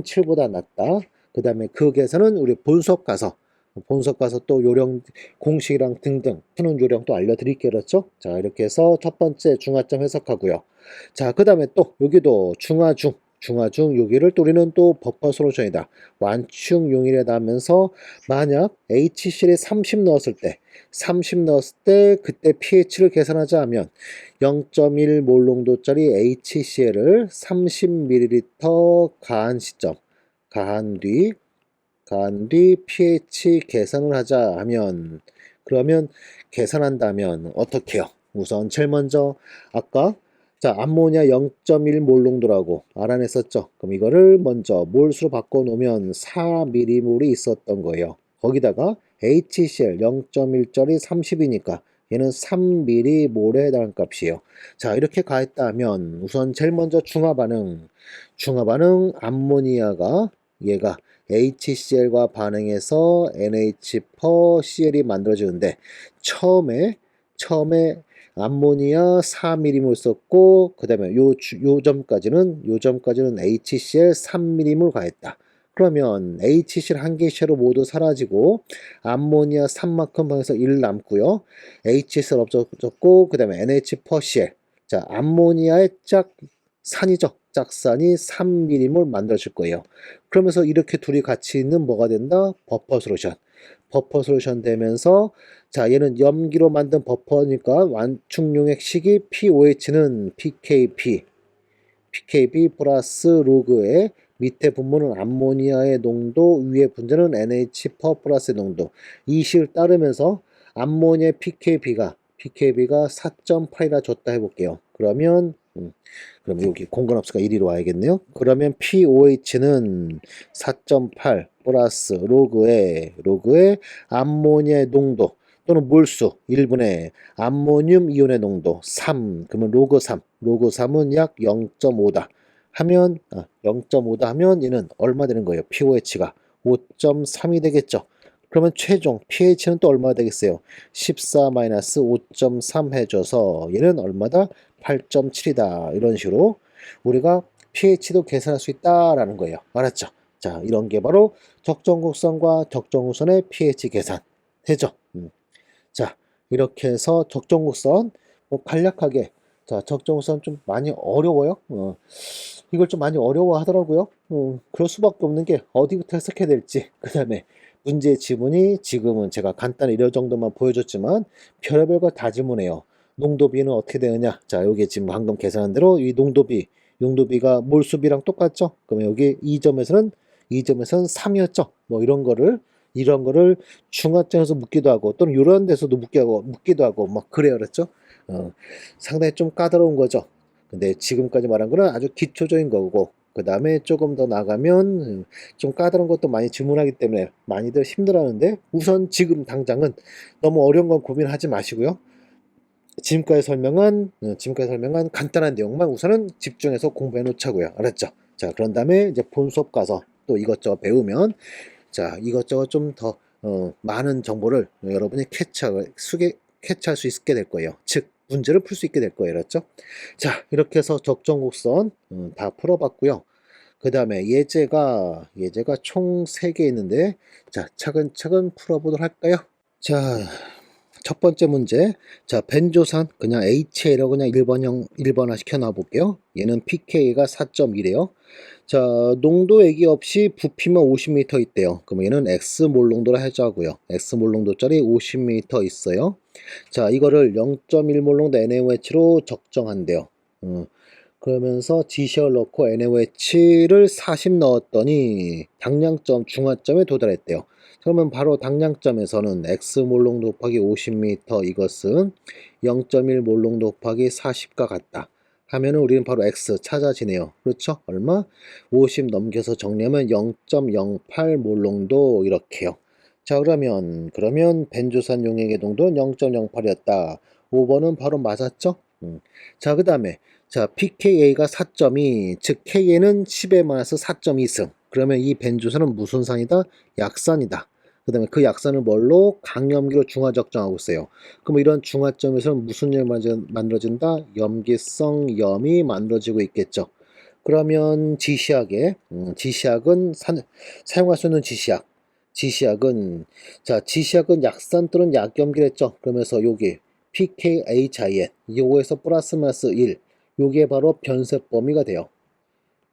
Speaker 1: 7보다 낮다. 그 다음에 그 계산은 우리 본수업 가서 또 요령 공식이랑 등등 푸는 요령 또 알려드릴게요. 그렇죠? 자, 이렇게 해서 첫 번째 중화점 해석하고요. 자, 그 다음에 또 여기도 중화중 여기를 또 우리는 또 버퍼 솔루션이다. 완충용이라다 하면서 만약 HCl에 30 넣었을 때 그때 pH를 계산하자 하면 0.1 몰농도짜리 HCl을 30ml 가한 뒤 pH 계산을 하자 하면 그러면 계산한다면 어떻게 해요? 우선 제일 먼저 아까 자, 암모니아 0.1 몰농도라고 알아냈었죠. 그럼 이거를 먼저 몰수로 바꿔놓으면 4mm몰이 있었던 거예요. 거기다가 HCl 0.1짜리 30이니까 얘는 3mm몰에 해당하는 값이에요. 자, 이렇게 가했다면 우선 제일 먼저 중화 반응 암모니아가 얘가 HCl과 반응해서 NH4Cl이 만들어지는데 처음에 암모니아 4mm몰 썼고 그 다음에 요 점까지는 HCl 3mm몰 가했다. 그러면 HCl 한 개시로 모두 사라지고 암모니아 3만큼 방에서 1 남고요. HCl 없어졌고 그 다음에 NH4Cl 자, 암모니아의 짝산이 3mm몰 만들어질 거예요. 그러면서 이렇게 둘이 같이 있는 뭐가 된다? 버퍼 솔루션 되면서 자, 얘는 염기로 만든 버퍼니까 완충용액 식이 POH는 PKB 플러스 로그의 밑에 분모는 암모니아의 농도, 위에 분자는 NH4 플러스의 농도. 이 식을 따르면서 암모니아 PKB가 4.8이라 줬다 해볼게요. 그럼 여기 공건합수가 1위로 와야겠네요. 그러면 POH는 4.8 플러스 로그의 암모니아의 농도 또는 몰수 1분의 암모늄 이온의 농도 3, 그러면 로그 3, 로그 3은 약 0.5다 하면 0.5다 하면 얘는 얼마 되는 거예요? pOH가 5.3이 되겠죠. 그러면 최종 pH는 또 얼마 되겠어요? 14-5.3 해줘서 얘는 얼마다? 8.7이다. 이런 식으로 우리가 pH도 계산할 수 있다라는 거예요. 알았죠? 자, 이런 게 바로 적정곡선과 적정후선의 pH 계산 되죠? 자, 이렇게 해서 적정곡선 뭐 간략하게, 자, 적정곡선 좀 많이 어려워요. 이걸 좀 많이 어려워 하더라고요. 그럴 수밖에 없는 게 어디부터 해석해야 될지, 그 다음에 문제 지문이 지금은 제가 간단히 이런 정도만 보여줬지만 별의별 걸 다 질문해요. 농도비는 어떻게 되느냐? 자, 여기 지금 방금 계산한 대로 이 농도비가 몰수비랑 똑같죠? 그러면 여기 2점에서는 3이었죠? 뭐 이런 거를 중화점에서 묻기도 하고 또는 이런 데서도 묻기도 하고 막 그래요. 그랬죠? 상당히 좀 까다로운 거죠. 근데 지금까지 말한 거는 아주 기초적인 거고, 그 다음에 조금 더 나가면 좀 까다로운 것도 많이 질문하기 때문에 많이들 힘들어하는데, 우선 지금 당장은 너무 어려운 건 고민하지 마시고요. 지금까지 설명한 간단한 내용만 우선은 집중해서 공부해 놓자고요. 알았죠? 자, 그런 다음에 이제 본 수업 가서 또 이것저것 배우면, 자, 이것저것 좀 더 많은 정보를 여러분이 캐치할 수 있게 될 거예요. 즉, 문제를 풀 수 있게 될 거예요. 그렇죠? 자, 이렇게 해서 적정곡선 다 풀어봤고요. 그 다음에 예제가 총 3개 있는데, 자, 차근차근 풀어보도록 할까요? 자, 첫 번째 문제. 자, 벤조산 그냥 HA라고 그냥 1번화 시켜 놔 볼게요. 얘는 pK가 4.1이에요. 자, 농도액이 없이 부피만 50m 있대요. 그러면 얘는 X몰 농도라 하자고요. X몰 농도짜리 50m 있어요. 자, 이거를 0.1몰 농도 NaOH로 적정한대요. 그러면서 지시어를 넣고 NaOH를 40 넣었더니 당량점 중화점에 도달했대요. 그러면 바로 당량점에서는 X몰 농도 곱하기 50m 이것은 0.1몰 농도 곱하기 40과 같다 하면은 우리는 바로 X 찾아지네요. 그렇죠? 얼마? 50 넘겨서 정리하면 0.08몰 농도 이렇게요. 자, 그러면 벤조산 용액의 농도는 0.08이었다. 5번은 바로 맞았죠? 자, 그 다음에 자, pKa가 4.2, 즉 Ka는 10에 마이너스 4.2승. 그러면 이 벤조산은 무슨 산이다? 약산이다. 그 다음에 그 약산을 뭘로? 강염기로 중화 적정하고 있어요. 그럼 이런 중화점에서는 무슨 염이 만들어진다? 염기성 염이 만들어지고 있겠죠. 그러면 지시약은 사용할 수 있는 지시약은 약산 또는 약염기랬죠. 그러면서 여기 pKHIN 요거에서 플러스 마이너스 1 요게 바로 변색 범위가 돼요.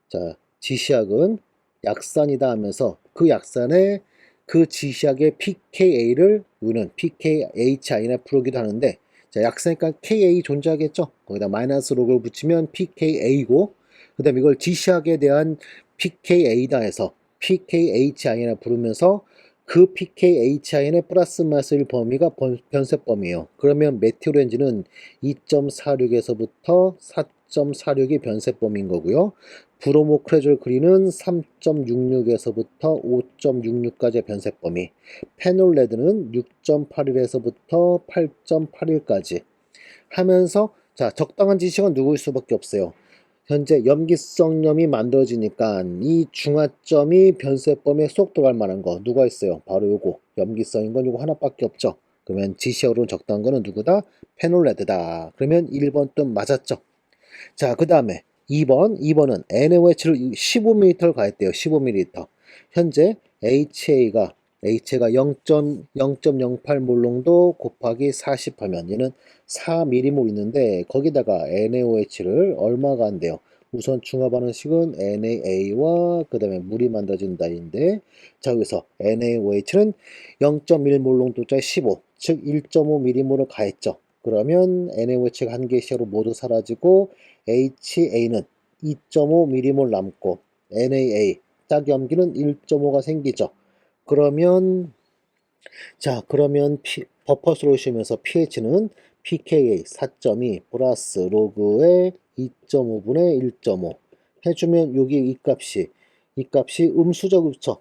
Speaker 1: 자, 지시약은 약산이다 하면서 그 약산에 그 지시약의 pKa를 우리는 pKHIN에 풀기도 하는데, 자, 약산이니까 Ka 존재하겠죠. 거기다 마이너스 로그를 붙이면 pKa고, 그 다음에 이걸 지시약에 대한 pKa다 해서 pKHIN에 부르면서 그 pKHIN의 플러스 마이너스 1 범위가 변색 범위예요. 그러면 메틸오렌지는 2.46에서부터 4.46이 변색 범위인 거고요. 브로모크레졸 그린은 3.66에서부터 5.66까지의 변색 범위, 페놀레드는 6.81에서부터 8.81까지 하면서, 자, 적당한 지식은 누구일 수밖에 없어요. 현재 염기성염이 만들어지니까 이 중화점이 변색범위에 쏙 들어갈 만한 거 누가 있어요? 바로 요거 염기성인 건 요거 하나밖에 없죠. 그러면 지시어로 적당한 거는 누구다? 페놀레드다. 그러면 1번 뜻 맞았죠. 자, 그 다음에 2번은 NaOH를 15ml 가했대요. 15ml. 현재 HA가 0.08몰 농도 곱하기 40 하면 얘는 4mm몰 있는데 거기다가 NaOH를 얼마가 한대요. 우선 중화 반응식은 NaA와 그 다음에 물이 만들어진다인데, 자, 여기서 NaOH는 0.1몰 농도짜리 15, 즉 1.5mm몰을 가했죠. 그러면 NaOH가 한 개의 시야로 모두 사라지고 HA는 2.5mm몰 남고 NaA 짝염기는 1.5가 생기죠. 그러면 버퍼 솔루션에서 pH는 pKa 4.2 플러스 로그의 2.5분의 1.5 해주면 여기 이 값이 음수죠. 그렇죠?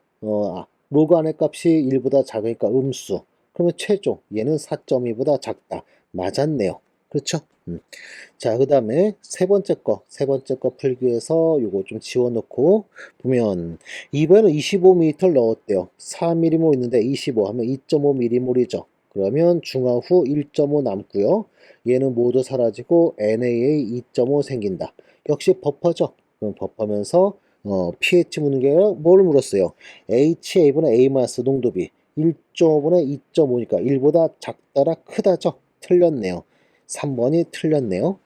Speaker 1: 로그 안의 값이 1보다 작으니까 음수. 그러면 최종 얘는 4.2보다 작다. 맞았네요. 그렇죠? 자, 그 다음에 세 번째 거 풀기 위해서 요거 좀 지워놓고 보면 이번에는 25ml 넣었대요. 4mm몰 있는데 25 하면 2.5mm몰이죠. 그러면 중화 후 1.5 남고요. 얘는 모두 사라지고 NaA 2.5 생긴다. 역시 버퍼죠. 그럼 버퍼면서 pH 묻는 게 아니라 뭘 물었어요? HA분의 A 마스 농도비 1.5분의 2.5니까 1보다 작다라 크다죠. 틀렸네요. 3번이 틀렸네요.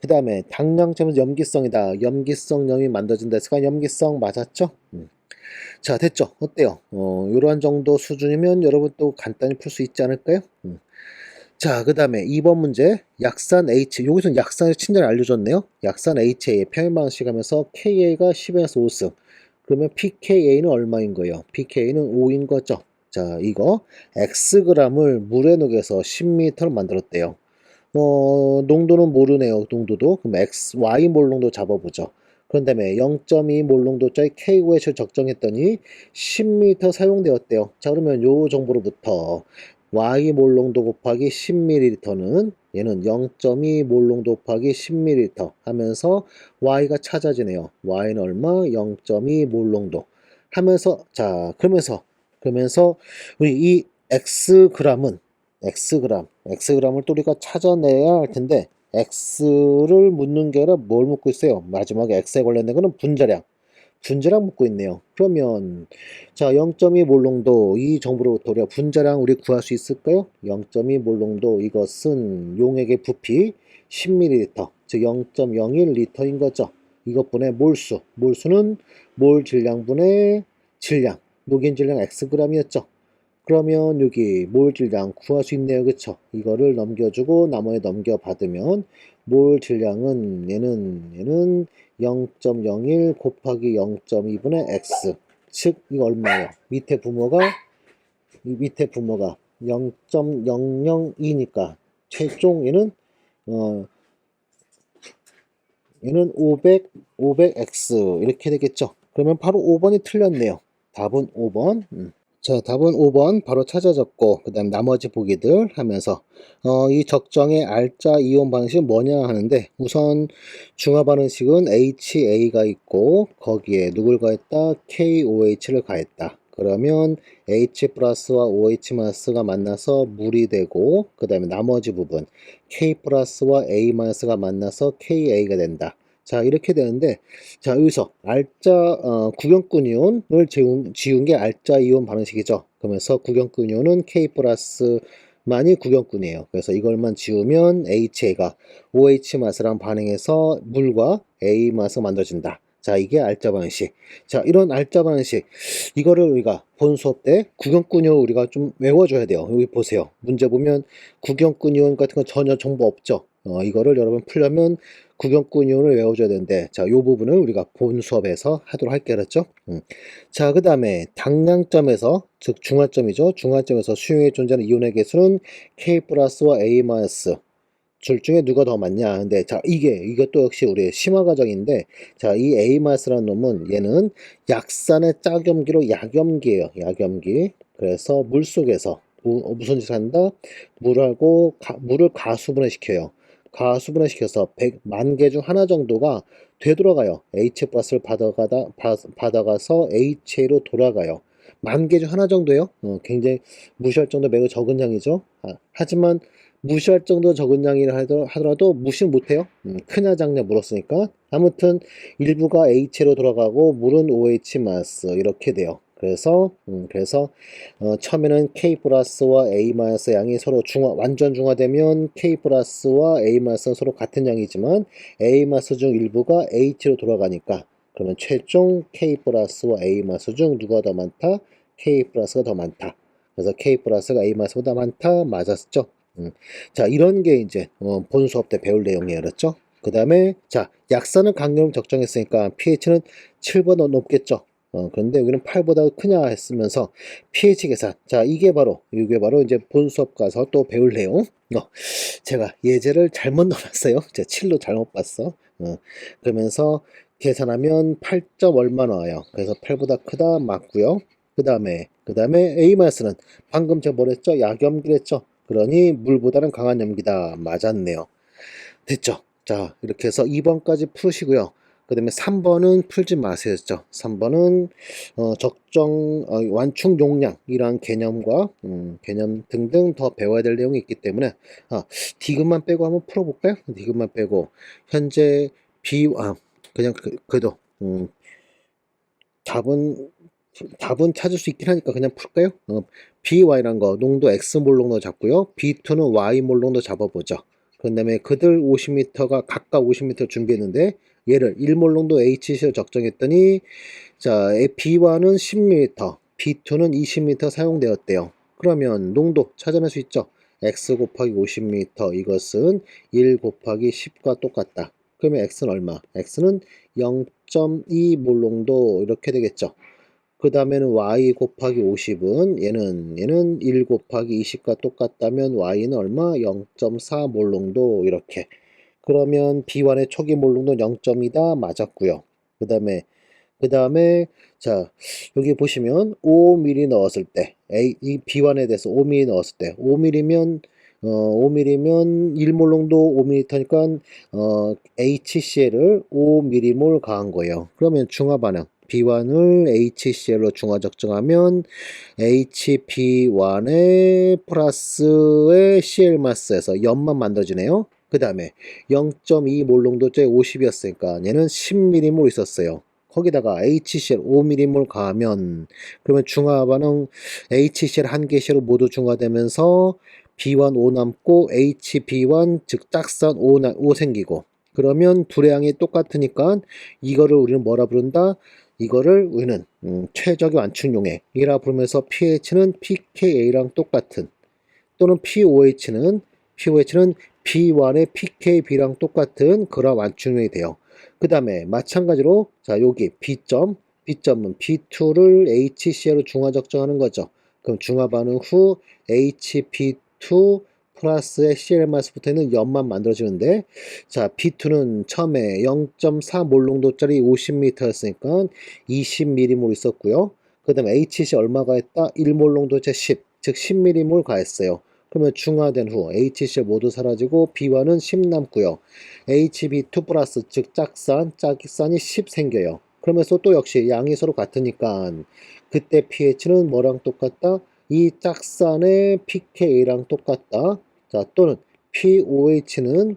Speaker 1: 그 다음에 당량점은 염기성이다. 염기성 염이 만들어진다 했으니까 염기성 맞았죠? 자, 됐죠? 어때요? 요러한 정도 수준이면 여러분 또 간단히 풀 수 있지 않을까요? 자, 그 다음에 2번 문제 약산 H 여기서 약산의 친절히 알려줬네요. 약산 HA의 평형방식 하면서 KA가 10에서 5승 그러면 pKa는 얼마인 거예요? pKa는 5인 거죠. 자, 이거 Xg을 물에 녹여서 10m를 만들었대요. 농도는 모르네요. 농도도. 그럼 X, Y 몰농도 잡아보죠. 그런 다음에 0.2 몰농도짜리 K5H를 적정했더니 10m 사용되었대요. 자, 그러면 요 정보로부터 Y 몰농도 곱하기 10ml는 얘는 0.2 몰농도 곱하기 10ml 하면서 Y가 찾아지네요. Y는 얼마? 0.2 몰농도 하면서 자, 그러면서 우리 이 Xg을 또 우리가 찾아내야 할 텐데 X를 묻는 게 아니라 뭘 묻고 있어요? 마지막에 X에 관련된 거는 분자량 묻고 있네요. 그러면 자 0.2 몰농도 이 정보로부터 우리가 분자량 우리 구할 수 있을까요? 0.2 몰농도 이것은 용액의 부피 10ml 즉 0.01L인 거죠. 이것분의 몰수는 몰 질량분의 질량 녹인 질량 Xg이었죠. 그러면 여기 몰 질량 구할 수 있네요. 그쵸? 이거를 넘겨주고 나머지 넘겨받으면 몰 질량은 얘는 0.01 곱하기 0.2분의 x 즉 이거 얼마예요? 밑에 부모가 0.002니까 최종 얘는 500x 이렇게 되겠죠. 그러면 바로 5번이 틀렸네요. 답은 5번. 자, 답은 5번 바로 찾아졌고 그 다음 나머지 보기들 하면서 이 적정의 알짜 이온 방식은 뭐냐 하는데 우선 중화 반응식은 HA가 있고 거기에 누굴 가했다? KOH를 가했다. 그러면 H 플러스와 OH 마이너스가 만나서 물이 되고 그 다음에 나머지 부분 K 플러스와 A 마이너스가 만나서 KA가 된다. 자, 이렇게 되는데 자, 여기서 알짜 구경꾼 이온을 지운 게 알짜 이온 반응식이죠. 그러면서 구경꾼 이온은 K 플러스만이 구경꾼이에요. 그래서 이걸만 지우면 HA가 OH 마스랑 반응해서 물과 A 마스가 만들어진다. 자, 이게 알짜 반응식. 자, 이런 알짜 반응식 이거를 우리가 본 수업 때 구경꾼 이온 우리가 좀 외워줘야 돼요. 여기 보세요. 문제 보면 구경꾼 이온 같은 건 전혀 정보 없죠. 이거를 여러분 풀려면 구경꾼 이온을 외워줘야 되는데 자, 요 부분을 우리가 본 수업에서 하도록 할게요. 그렇죠? 자, 그 다음에 당량점에서 즉 중화점이죠. 중화점에서 수용에 존재하는 이온의 개수는 K 플러스와 A 마이너스 둘 중에 누가 더 많냐. 근데 자, 이것도 역시 우리의 심화 과정인데 자, 이 A 마이너스라는 놈은 얘는 약산의 짝염기로 약염기예요. 약염기. 그래서 물 속에서 무슨 짓을 한다? 물을 가수분해 시켜요. 가수분해 시켜서 100만 개 중 하나 정도가 되돌아가요. H 플러스를 받아가서 HA로 돌아가요. 10,000개 중 하나 정도예요. 굉장히 무시할 정도 매우 적은 양이죠. 하지만 무시할 정도 적은 양이라 하더라도 무시 못해요. 크냐 작냐 물었으니까. 아무튼 일부가 H로 돌아가고 물은 OH 마이너스 이렇게 돼요. 그래서 처음에는 K 플러스와 A 마이너스 양이 서로 완전 중화되면 K 플러스와 A 마이너스는 서로 같은 양이지만 A 마이너스 중 일부가 H로 돌아가니까 그러면 최종 K 플러스와 A 마이너스 중 누가 더 많다? K 플러스가 더 많다. 그래서 K 플러스가 A 마이너스보다 많다. 맞았죠? 자, 이런 게 이제 본 수업 때 배울 내용이에요. 그렇죠? 그 다음에 자, 약산을 강렬로 적정했으니까 pH는 7보다 높겠죠. 그런데 여기는 8보다 크냐 했으면서 pH 계산. 자, 이게 바로 이제 본 수업 가서 또 배울 내용. 제가 예제를 잘못 넣었어요. 제가 7로 잘못 봤어. 그러면서 계산하면 8점 얼마 나와요. 그래서 8보다 크다 맞고요. 그 다음에 A-는 방금 제가 뭐랬죠? 약염기랬죠? 그러니 물보다는 강한 염기다. 맞았네요. 됐죠? 자, 이렇게 해서 2번까지 푸시고요. 그 다음에 3번은 풀지 마세요죠. 3번은 적정 완충 용량이란 개념과 개념 등등 더 배워야 될 내용이 있기 때문에 디귿만 빼고 한번 풀어볼까요? 디귿만 빼고 현재 그냥 그래도 답은 찾을 수 있긴 하니까 그냥 풀까요? BY란 거 농도 X 몰롱도 잡고요. B2는 Y 몰롱도 잡아보죠. 그 다음에 그들 50m가 각각 50m 준비했는데 얘를 1몰롱도 HC를 적정했더니 자 B1은 10m, B2는 20m 사용되었대요. 그러면 농도 찾아낼 수 있죠. X 곱하기 50m 이것은 1 곱하기 10과 똑같다. 그러면 X는 얼마? X는 0.2 몰롱도 이렇게 되겠죠. 그 다음에는 y 곱하기 50은 얘는 1 곱하기 20과 똑같다면 y는 얼마? 0.4 몰롱도 이렇게. 그러면 B1의 초기 몰롱도 0.2다 맞았고요. 그 다음에 자 여기 보시면 5mm 넣었을 때 이 B1에 대해서 5mm 넣었을 때 5mm면 5mm면 1몰롱도 5m니까 HCl을 5mm몰 가한 거예요. 그러면 중화 반응 B1을 HCl로 중화 적정하면 HB1의 플러스의 Cl 마스에서 염만 만들어지네요. 그 다음에 0.2 몰롱도째 50이었으니까 얘는 10mm몰 있었어요. 거기다가 HCl 5mm몰 가하면 그러면 중화 반응 HCl 한 개시로 모두 중화되면서 B1 5 남고 HB1 즉 짝산 5 생기고 그러면 둘의 양이 똑같으니까 이거를 우리는 뭐라 부른다? 이거를 우리는 최적의 완충용액이라 부르면서 pH는 pKa랑 똑같은 또는 pOH는 B1의 pKb랑 똑같은 그런 완충용이 돼요. 그 다음에 마찬가지로 자 여기 B점은 B2를 HCl로 중화 적정하는 거죠. 그럼 중화 반응 후 HB2 플러스의 CL-부터는 염만 만들어지는데 자 B2는 처음에 0.4 몰롱도짜리 50m였으니까 20mm몰 있었고요. 그 다음에 HC 얼마가 했다? 1몰롱도째 10, 즉 10mm몰 가했어요. 그러면 중화된 후 HCl 모두 사라지고 B1은 10 남고요. HB2 플러스 즉 짝산이 10 생겨요. 그러면서 또 역시 양이 서로 같으니까 그때 pH는 뭐랑 똑같다? 이 짝산의 pKa랑 똑같다. 자 또는 pOH는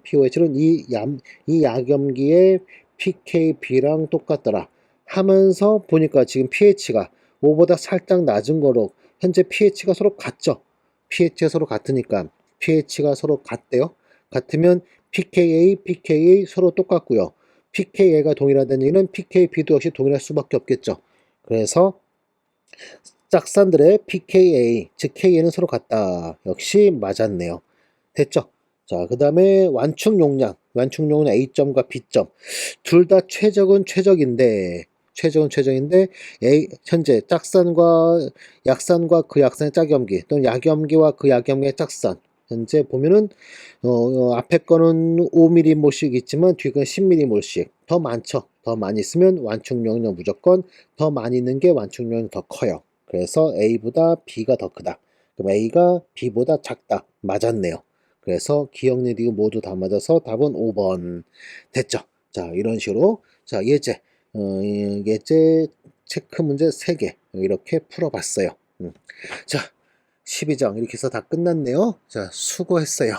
Speaker 1: 이 약염기의 pKb랑 똑같더라 하면서 보니까 지금 pH가 5보다 살짝 낮은 거로 현재 pH가 서로 같죠. pH가 서로 같으니까 pH가 서로 같대요. 같으면 pKa 서로 똑같고요. pKa가 동일하다는 얘기는 pKb도 역시 동일할 수밖에 없겠죠. 그래서 짝산들의 pKa, 즉 K는 서로 같다. 역시 맞았네요. 됐죠? 자, 그 다음에 완충용량. 완충용은 A점과 B점. 둘 다 최적은 최적인데, 현재 짝산과 약산과 그 약산의 짝염기, 또는 약염기와 그 약염기의 짝산. 현재 보면은, 앞에 거는 5mm몰씩 있지만 뒤에 건 10mm몰씩. 더 많죠? 더 많이 있으면 완충용량 무조건 더 많이 있는 게 완충용량이 더 커요. 그래서 A보다 B가 더 크다. 그럼 A가 B보다 작다. 맞았네요. 그래서 기억력 이거 모두 다 맞아서 답은 5번 됐죠. 자 이런 식으로 자 예제 체크 문제 3개 이렇게 풀어봤어요. 자 12장 이렇게 해서 다 끝났네요. 자 수고했어요.